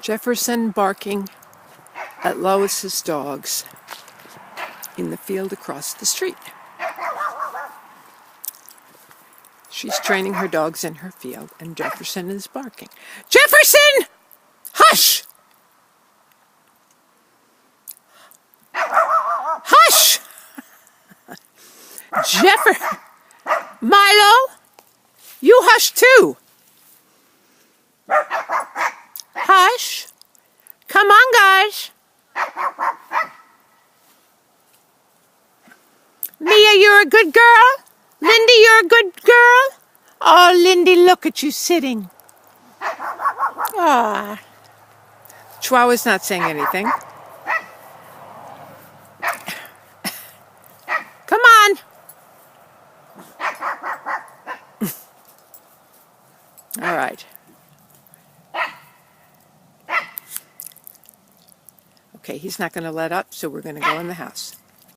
Jefferson barking at Lois's dogs in the field across the street. She's training her dogs in her field, and Jefferson is barking. Jefferson! Hush! Hush! Milo, you hush too. Hush. Come on, guys. Mia, you're a good girl. Lindy, you're a good girl. Oh, Lindy, look at you sitting. Ah. Chihuahua's not saying anything. Come on. All right. Okay, he's not going to let up, so we're going to go in the house.